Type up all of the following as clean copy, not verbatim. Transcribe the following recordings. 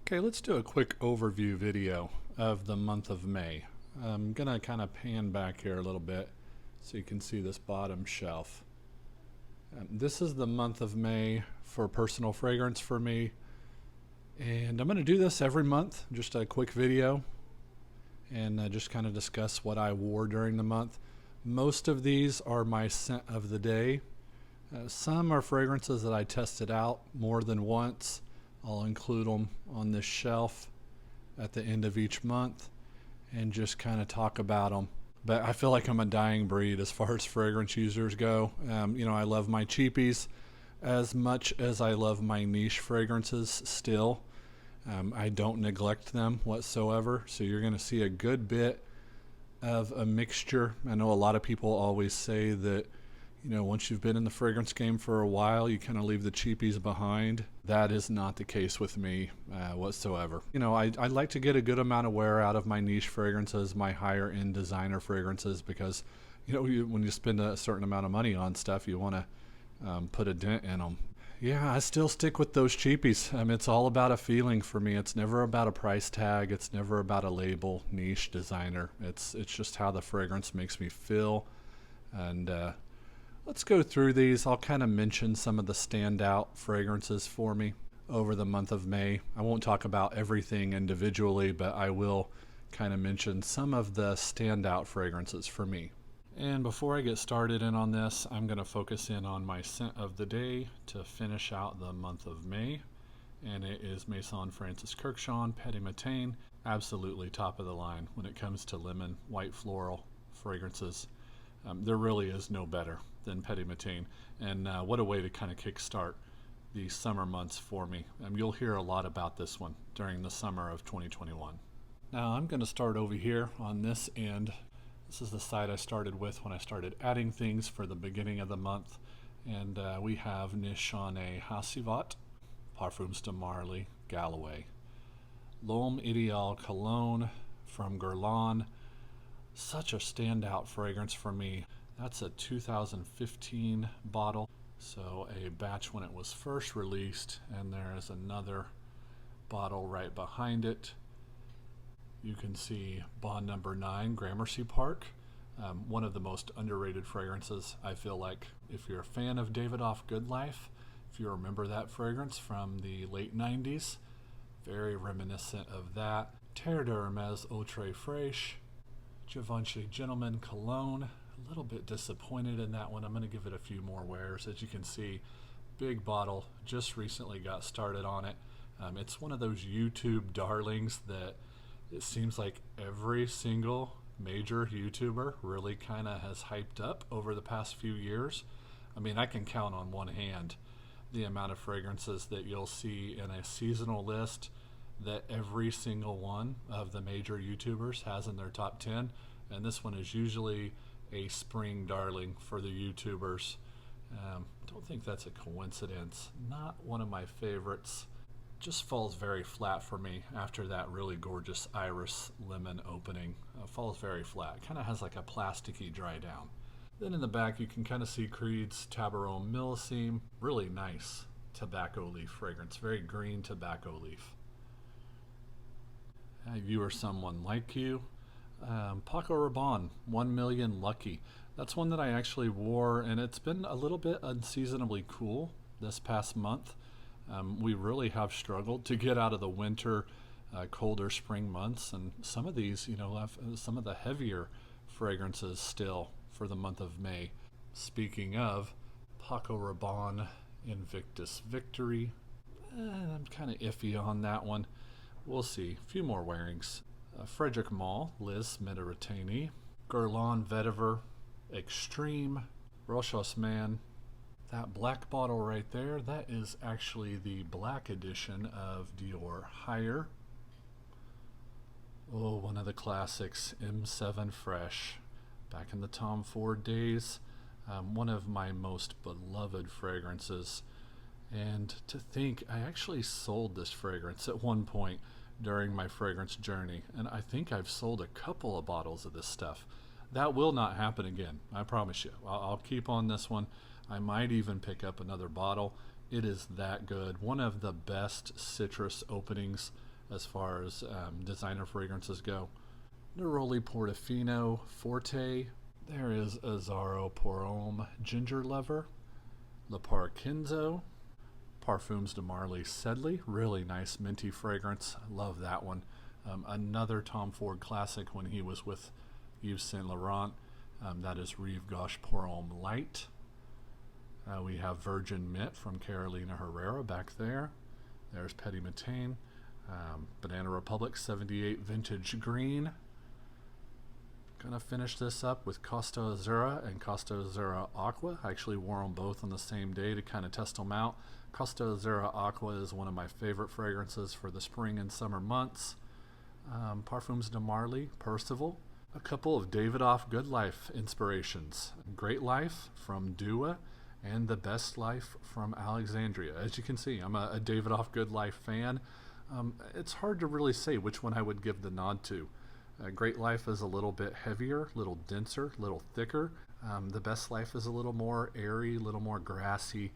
Okay, let's do a quick overview video of the month of May. I'm gonna kind of pan back here a little bit so you can see this bottom shelf. This is the month of May for personal fragrance for me, and I'm gonna do this every month, just a quick video, and just kind of discuss what I wore during the month. Most of these are my scent of the day. Some are fragrances that I tested out more than once. I'll include them on this shelf at the end of each month and just kind of talk about them. But I feel like I'm a dying breed as far as fragrance users go. I love my cheapies as much as I love my niche fragrances still. I don't neglect them whatsoever. So you're going to see a good bit of a mixture. I know a lot of people always say that once you've been in the fragrance game for a while, you kind of leave the cheapies behind. That is not the case with me whatsoever. I like to get a good amount of wear out of my niche fragrances, my higher end designer fragrances, because, when you spend a certain amount of money on stuff, you want to put a dent in them. Yeah, I still stick with those cheapies. It's all about a feeling for me. It's never about a price tag. It's never about a label, niche, designer. It's just how the fragrance makes me feel. And, let's go through these. I'll kind of mention some of the standout fragrances for me over the month of May. I won't talk about everything individually, but I will kind of mention some of the standout fragrances for me. And before I get started in on this, I'm going to focus in on my scent of the day to finish out the month of May. And it is Maison Francis Kurkdjian Petit Matin. Absolutely top of the line when it comes to lemon, white floral fragrances. There really is no better than Petit Matin, and what a way to kind of kickstart the summer months for me. You'll hear a lot about this one during the summer of 2021. Now I'm going to start over here on this end. This is the side I started with when I started adding things for the beginning of the month, and we have Nishane Hasivat, Parfums de Marly, Galloway. L'Homme Ideal Cologne from Guerlain. Such a standout fragrance for me. That's a 2015 bottle, so a batch when it was first released, and there is another bottle right behind it. You can see Bond Number 9, Gramercy Park, one of the most underrated fragrances, I feel like. If you're a fan of Davidoff Goodlife, if you remember that fragrance from the late 90s, very reminiscent of that. Terre de Hermès Eau Très Fraîche, Givenchy Gentleman Cologne. A little bit disappointed in that one. I'm going to give it a few more wears. As you can see, big bottle, just recently got started on it. It's one of those YouTube darlings that it seems like every single major YouTuber really kind of has hyped up over the past few years. I can count on one hand the amount of fragrances that you'll see in a seasonal list that every single one of the major YouTubers has in their top 10, and this one is usually a spring darling for the YouTubers. Don't think that's a coincidence. Not one of my favorites. Just falls very flat for me after that really gorgeous iris lemon opening. Falls very flat. Kind of has like a plasticky dry down. Then in the back you can kind of see Creed's Tabaron Millésime. Really nice tobacco leaf fragrance. Very green tobacco leaf. You or Someone Like You. Paco Rabanne, 1 Million Lucky. That's one that I actually wore, and it's been a little bit unseasonably cool this past month. We really have struggled to get out of the winter, colder spring months, and some of these, have some of the heavier fragrances still for the month of May. Speaking of, Paco Rabanne Invictus Victory. I'm kind of iffy on that one. We'll see. A few more wearings. Frederic Malle, Liz Mediterranee, Guerlain Vetiver, Extreme, Roche Haussmann. That black bottle right there, that is actually the black edition of Dior Higher. Oh, one of the classics, M7 Fresh. Back in the Tom Ford days, one of my most beloved fragrances. And to think, I actually sold this fragrance at one point during my fragrance journey, and I think I've sold a couple of bottles of this stuff. That will not happen again, I promise you. I'll keep on this one. I might even pick up another bottle. It is that good. One of the best citrus openings as far as designer fragrances go. Neroli Portofino Forte. There is Azzaro Pour Homme Ginger Lover. Le Parkinzo. Parfums de Marly Sedley. Really nice minty fragrance. Love that one. Another Tom Ford classic when he was with Yves Saint Laurent. That is Rive Gauche Pour Homme Light. We have Virgin Mint from Carolina Herrera back there. There's Petit Matin. Banana Republic 78 Vintage Green. Gonna finish this up with Costa Azzurra and Costa Azzurra Aqua. I actually wore them both on the same day to kind of test them out. Costa Azzurra Aqua is one of my favorite fragrances for the spring and summer months. Parfums de Marly, Percival. A couple of Davidoff Good Life inspirations. Great Life from Dua and The Best Life from Alexandria. As you can see, I'm a Davidoff Good Life fan. It's hard to really say which one I would give the nod to. Great Life is a little bit heavier, a little denser, a little thicker. The Best Life is a little more airy, a little more grassy,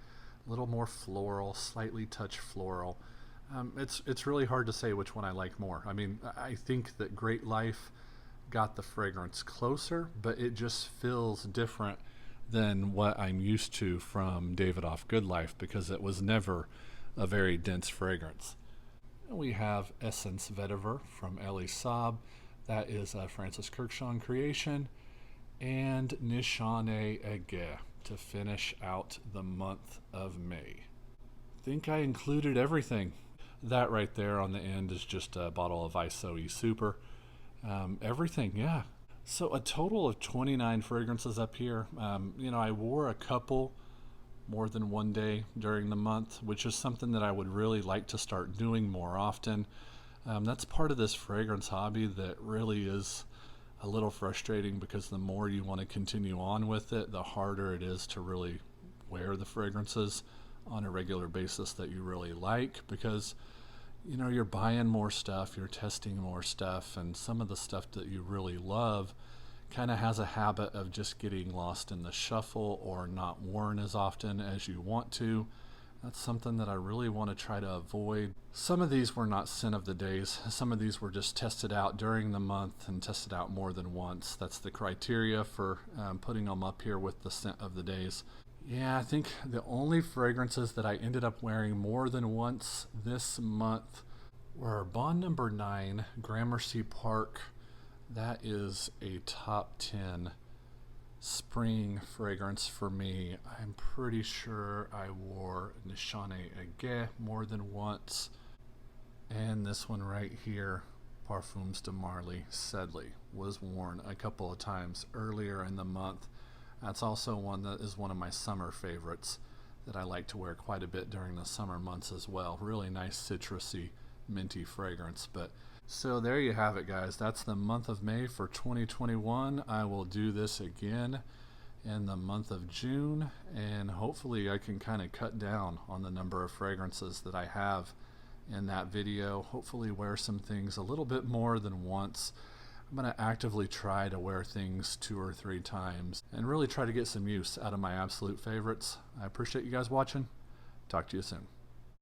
a little more floral, slightly touch floral. It's really hard to say which one I like more. I mean, I think that Great Life got the fragrance closer, but it just feels different than what I'm used to from Davidoff Good Life because it was never a very dense fragrance. And we have Essence Vetiver from Elie Saab. That is a Francis Kurkdjian creation. And Nishane Ege to finish out the month of May. I think I included everything. That right there on the end is just a bottle of Isoe Super. Everything, yeah. So a total of 29 fragrances up here. I wore a couple more than one day during the month, which is something that I would really like to start doing more often. That's part of this fragrance hobby that really is a little frustrating because the more you want to continue on with it, the harder it is to really wear the fragrances on a regular basis that you really like because you're buying more stuff, you're testing more stuff, and some of the stuff that you really love kind of has a habit of just getting lost in the shuffle or not worn as often as you want to. That's something that I really want to try to avoid. Some of these were not scent of the days. Some of these were just tested out during the month and tested out more than once. That's the criteria for putting them up here with the scent of the days. Yeah, I think the only fragrances that I ended up wearing more than once this month were Bond No. 9, Gramercy Park. That is a top 10 spring fragrance for me. I'm pretty sure I wore Nishane Ege more than once. And this one right here, Parfums de Marly Sedley, was worn a couple of times earlier in the month. That's also one that is one of my summer favorites that I like to wear quite a bit during the summer months as well. Really nice citrusy, minty fragrance. But so there you have it, guys. That's the month of May for 2021. I will do this again in the month of June, and hopefully I can kind of cut down on the number of fragrances that I have in that video. Hopefully wear some things a little bit more than once. I'm going to actively try to wear things 2 or 3 times and really try to get some use out of my absolute favorites. I appreciate you guys watching. Talk to you soon.